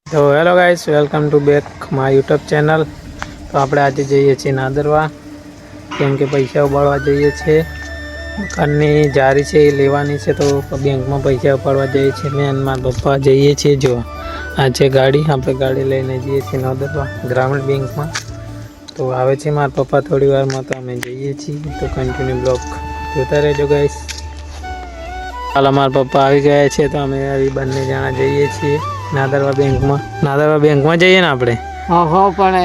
તો hello guys, welcome to back my YouTube channel. તો આપણે આજે જઈએ છીએ નાદરવા, કેમ કે પૈસા ઉપાડવા જઈએ છીએ. મકાનની જારી છે એ લેવાની છે, તો બેંકમાં પૈસા ઉપાડવા જઈએ છીએ. મેં અને મારા પપ્પા જઈએ છીએ. જો આ છે ગાડી, આપણે ગાડી લઈને જઈએ છીએ નાદરવા ગ્રામીણ બેંકમાં. તો આવે છે મારા પપ્પા થોડી વારમાં, તો અમે જઈએ છીએ. તો કન્ટિન્યુ બ્લોગ જોતા રહેજો ગાઈસ. હાલ અમારા પપ્પા આવી ગયા છે, તો અમે આવી બંને જણા જઈએ છીએ નાદરવા બેંકમાં જઈએ ને આપણે. પણ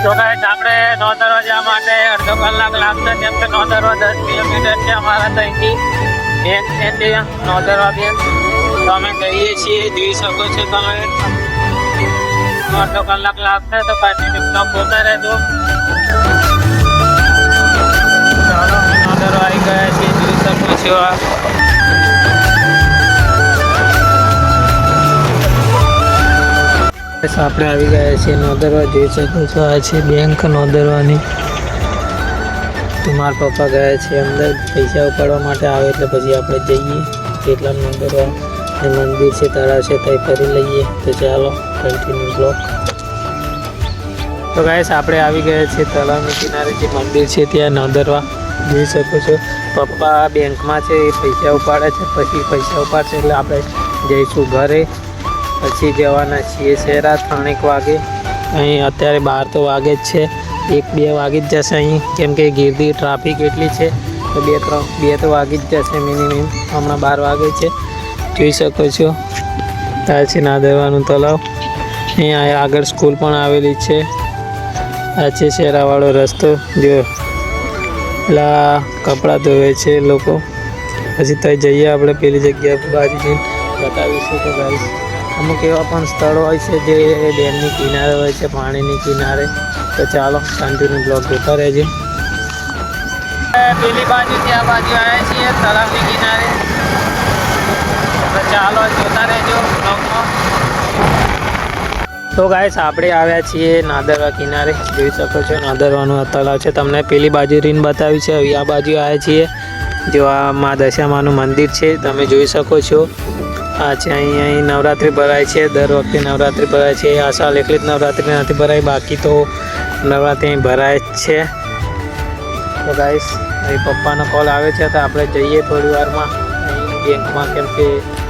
તો ગાઈસ, આપણે નોંધરવા જવા માટે અડધો કલાક લાગશે, કેમ કે નોંધરવા 10 કિલોમીટર છે અમારા ત્યાંથી બેંક છે ત્યાં નોંધરવા બેંક. તો અમે જઈએ છીએ, જોઈ શકો છો તમે. અડધો કલાક લાગશે, તો કન્ટિન્યુ બ્લોગ જોતા રહેજો. ચાલો, નોંધરવા આવી ગયા છીએ, જોઈ શકો છો. આપણે આવી ગયા છીએ નોંધરવા, જોઈ શકો છો. આ છે બેંક નોંધરવાની. તો મારા પપ્પા ગયા છે અંદર પૈસા ઉપાડવા માટે. આવે એટલે પછી આપણે જઈએ કેટલા નોંધરવા મંદિર છે, તળાવ છે, ત્યાં ફરી લઈએ. તો ચાલો કન્ટિન્યુ બ્લોગ. તો ગાઈસ, આપણે આવી ગયા છીએ તળાવની કિનારે જે મંદિર છે ત્યાં નોંધરવા, જોઈ શકો છો. પપ્પા બેંકમાં છે, એ પૈસા ઉપાડે છે. પછી પૈસા ઉપાડશે એટલે આપણે જઈશું ઘરે. પછી જવાના છીએ શહેરા 3-1 વાગે. અહીં અત્યારે 12 તો વાગે જ છે, 1-2 વાગી જ જશે અહીં, કેમ કે ગીરદી ટ્રાફિક એટલી છે. તો 2 તો વાગી જ જશે મિનિમમ. હમણાં 12 વાગે છે, જોઈ શકો છો. આ છે નાદરવાનું તળાવ. અહીંયા આગળ સ્કૂલ પણ આવેલી છે. આ છે શેરાવાળો રસ્તો. જો પેલા કપડાં ધોવે છે લોકો. પછી ત્યાં જઈએ આપણે પેલી જગ્યા બાજુ જઈને બતાવીશું. તો ગાઈસ, અમુક એવા પણ સ્થળો હોય છે જે ડેમની કિનારે હોય છે, પાણીની કિનારે. તો ચાલો કન્ટિન્યુ બ્લોગ જોતા રહેજો. પેલી બાજુથી આ બાજુ આવ્યા છીએ તળાવની કિનારે. તો ચાલો જોતા રહેજો બ્લોગમાં. તો ગાઈસ, આપણે આવ્યા છીએ નાદરવા કિનારે, જોઈ શકો છો. નાદરવાનું તળાવ છે, તમને પેલી બાજુ રીન બતાવી છે. હવે આ બાજુ આવ્યા છીએ. જો આ મા દશામાનું મંદિર છે, તમે જોઈ શકો છો. આ છે અહીં નવરાત્રિ ભરાય છે. દર વખતે નવરાત્રિ ભરાય છે. આ સાલ એકલી જ નવરાત્રિ નથી ભરાય, બાકી તો નવરાત્રિ અહીં ભરાય જ છે. તો ગાઈસ, અહીં પપ્પાનો કોલ આવે છે, તો આપણે જઈએ થોડી વારમાં અહીં બેંકમાં, કેમ કે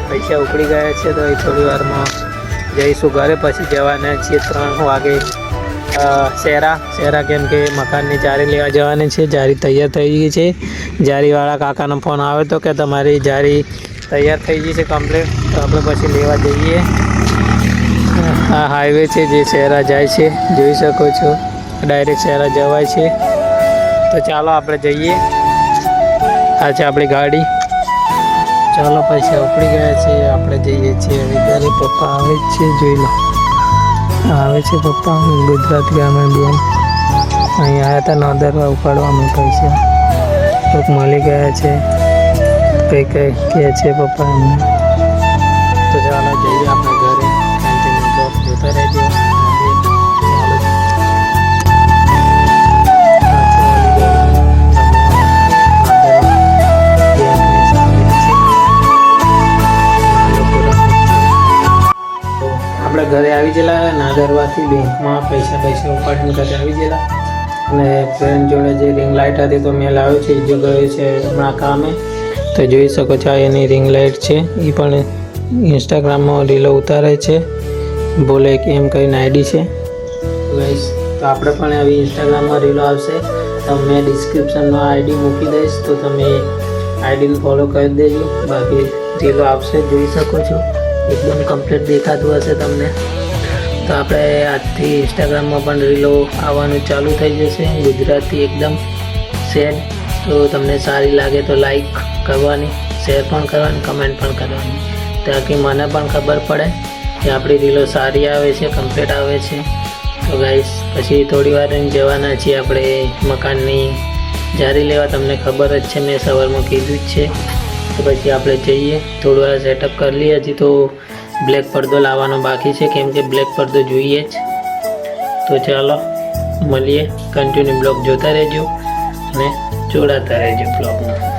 પૈસા ઉપડી ગયા છે. તો અહીં થોડી વારમાં જઈશું ઘરે. પછી જવાના છીએ 3 વાગે શહેરા, કેમ કે મકાનની જારી લેવા જવાની છે. જારી તૈયાર થઈ ગઈ છે. જારીવાળા કાકાનો ફોન આવે તો કે તમારી જારી તૈયાર થઈ ગઈ છે કમ્પ્લીટ. તો આપણે પછી લેવા જઈએ. આ હાઈવે છે જે શહેરા જાય છે, જોઈ શકો છો. ડાયરેક્ટ શહેરા જવાય છે. તો ચાલો આપણે જઈએ. આ છે આપણી ગાડી. ચાલો, પૈસા ઉપડી ગયા છે, આપણે જઈએ છીએ હવે ઘરે. પપ્પા આવે જ છે, જોઈ લો. આવે છે પપ્પા, ગુજરાત ગ્રામીણ બેંક. અહીં આવ્યા હતા નોંધરવા ઉપાડવામાં પૈસા. કોઈક મળી ગયા છે, કંઈ કહે છે પપ્પા એમને. તો ચાલો જઈએ આપણે ઘરે. કન્ટિન્યુ બ્લોગ જોતા રહેજો. આપણે ઘરે આવી ગયેલા નાદરવાથી બેંકમાં પૈસા ઉપાડીને ઘરે આવી ગયેલા. અને ફ્રેન્ડ જોડે જે રિંગ લાઇટ હતી તો મેં લાવ્યો છે, એ જો ગયો છે હમણાં કામે. તો જોઈ શકો છો, એની રિંગ લાઇટ છે. એ પણ ઇન્સ્ટાગ્રામમાં રીલો ઉતારે છે. બોલે કે એમ કહીને આઈડી છે. ગાઈસ, તો આપણે પણ આવી ઇન્સ્ટાગ્રામમાં રીલો આવશે, તો મેં ડિસ્ક્રિપ્શનમાં આઈડી મૂકી દઈશ, તો તમે આઈડીને ફોલો કરી દેજો. બાકી રીલો આવશે, જોઈ શકો છો. એકદમ કમ્પ્લીટ દેખાતું હશે તમને. તો આપણે આજથી ઇન્સ્ટાગ્રામમાં પણ રીલો આવવાનું ચાલુ થઈ જશે, ગુજરાતી એકદમ સેડ. તો તમને સારી લાગે તો લાઈક કરવાની, શેર પણ કરવાની, કમેન્ટ પણ કરવાની, તાકી મને પણ ખબર પડે કે આપણી રીલો સારી આવે છે, કમ્પ્લીટ આવે છે. તો ગાઈસ, પછી થોડી વાર જવાના છીએ આપણે મકાનની જારી લેવા. તમને ખબર જ છે, મેં સવારમાં કીધું જ છે. તો પછી આપણે જઈએ, થોડું વાર સેટઅપ કરી લઈએ. હજી તો બ્લેક પડદો લાવવાનો બાકી છે, કેમ કે બ્લેક પડદો જોઈએ જ. તો ચાલો મળીએ. કન્ટિન્યુ બ્લોગ જોતા રહેજો અને જોડાતા રહેજો બ્લોગમાં.